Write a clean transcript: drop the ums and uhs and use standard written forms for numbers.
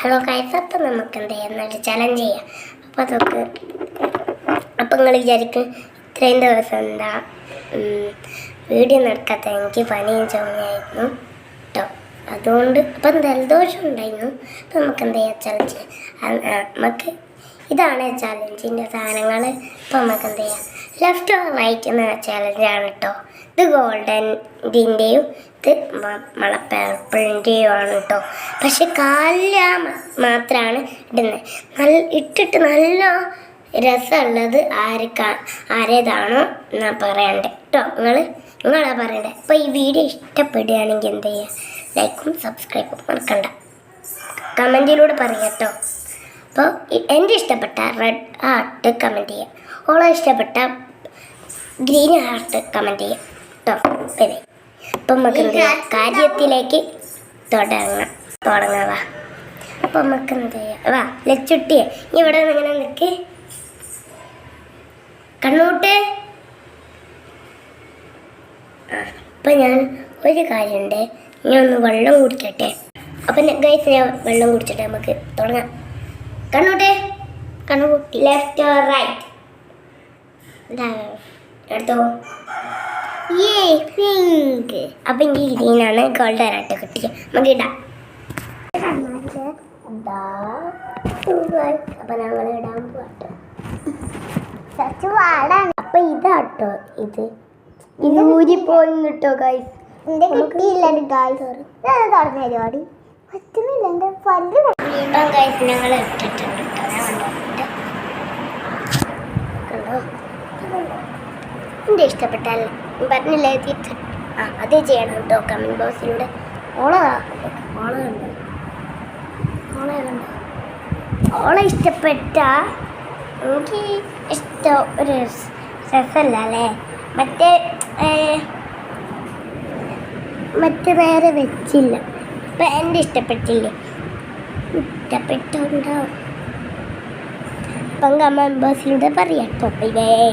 Hello guys, അപ്പം നമുക്ക് എന്ത് ചെയ്യാം, നല്ല ചലഞ്ച് ചെയ്യാം. അപ്പോൾ അതൊക്കെ നിങ്ങൾ വിചാരിക്കും ഇത്രയും ദിവസം എന്താ വീഡിയോ നടക്കാത്ത? എനിക്ക് പനിയും ചുമയായിരുന്നു കേട്ടോ. അതുകൊണ്ട് അപ്പം ജലദോഷം ഉണ്ടായിരുന്നു. അപ്പം നമുക്ക് എന്ത് ചെയ്യാം, ചലഞ്ച് നമുക്ക് ഇതാണ് ചലഞ്ചിൻ്റെ സാധനങ്ങൾ. അപ്പം നമുക്ക് എന്ത് ചെയ്യാം, ലെഫ്റ്റ് ഓർ റൈറ്റ് എന്ന ചലഞ്ചാണ് കേട്ടോ. ഇത് ഗോൾഡൻ്റെയും ഇത് പേർപ്പിളിൻ്റെയും ആണ് കേട്ടോ. പക്ഷെ കാലിൽ മാത്രമാണ് ഇടുന്നത്. ഇട്ടിട്ട് നല്ല രസമുള്ളത് ആരേതാണോ എന്നാ പറയണ്ടേ കേട്ടോ. നിങ്ങളാ പറയണ്ടേ. അപ്പോൾ ഈ വീഡിയോ ഇഷ്ടപ്പെടുകയാണെങ്കിൽ എന്ത് ചെയ്യുക, ലൈക്കും സബ്സ്ക്രൈബും മറക്കണ്ട. കമൻറ്റിലൂടെ പറയാം കേട്ടോ. അപ്പോൾ എൻ്റെ ഇഷ്ടപ്പെട്ട റെഡ് ഹാർട്ട് കമൻറ്റ് ചെയ്യുക, ഓളെ ഇഷ്ടപ്പെട്ട ഗ്രീൻ ഹാർട്ട് കമൻറ്റ് ചെയ്യുക കേട്ടോ. ശരി, അപ്പം നമുക്ക് എന്ത് ചെയ്യാം, കാര്യത്തിലേക്ക് തുടങ്ങാം. അപ്പം നമുക്ക് എന്ത് ചെയ്യാം, വാ ലച്ചുട്ടിയെ, നീ ഇവിടെ ഇങ്ങനെ നിൽക്ക്. കണ്ണൂട്ട് അപ്പം ഞാൻ ഒരു കാര്യമുണ്ട്, ഞാൻ ഒന്ന് വെള്ളം കുടിക്കട്ടെ. അപ്പം ഗൈസ്, ഞാൻ വെള്ളം കുടിച്ചിട്ട് നമുക്ക് തുടങ്ങാം. കണ്ണൂട്ടെ, കണ്ണുകുട്ടി, ലെഫ്റ്റ് ഓർ റൈറ്റ് എടുത്തോ. അപ്പം എനിക്ക് ഗ്രീനാണ്, ഗോൾഡൻ ആയിട്ട് കിട്ടിയത്. നമുക്ക് ഇടാം. അപ്പം ഞങ്ങൾ ഇടാൻ പോട്ടോ. അപ്പം ഇതാട്ടോ, ഇത് ഊരിപ്പോയിട്ടോ ഗൈസ്. കിട്ടിയില്ല ഗൈസ്, പരിപാടി പറ്റുന്നില്ല. എൻ്റെ പല്ല് ഗൈസ് ഞങ്ങൾ ഇട്ടിട്ടുണ്ട് എൻ്റെ ഇഷ്ടപ്പെട്ടാൽ പറഞ്ഞില്ലേ തിരിച്ച് അതേ ചെയ്യണം കേട്ടോ. കമൻറ്റ് ബോക്സിലൂടെ ഓളെ ഇഷ്ടപ്പെട്ട എനിക്ക് ഇഷ്ടം ഒരു രസമല്ല അല്ലേ, മറ്റേ നേരെ വെച്ചില്ല. ഇപ്പം എൻ്റെ ഇഷ്ടപ്പെട്ടില്ലേ, ഇഷ്ടപ്പെട്ടുണ്ടാവും. അപ്പം കമൻറ്റ് ബോക്സിലൂടെ പറയാം കേട്ടോ. Bye bye.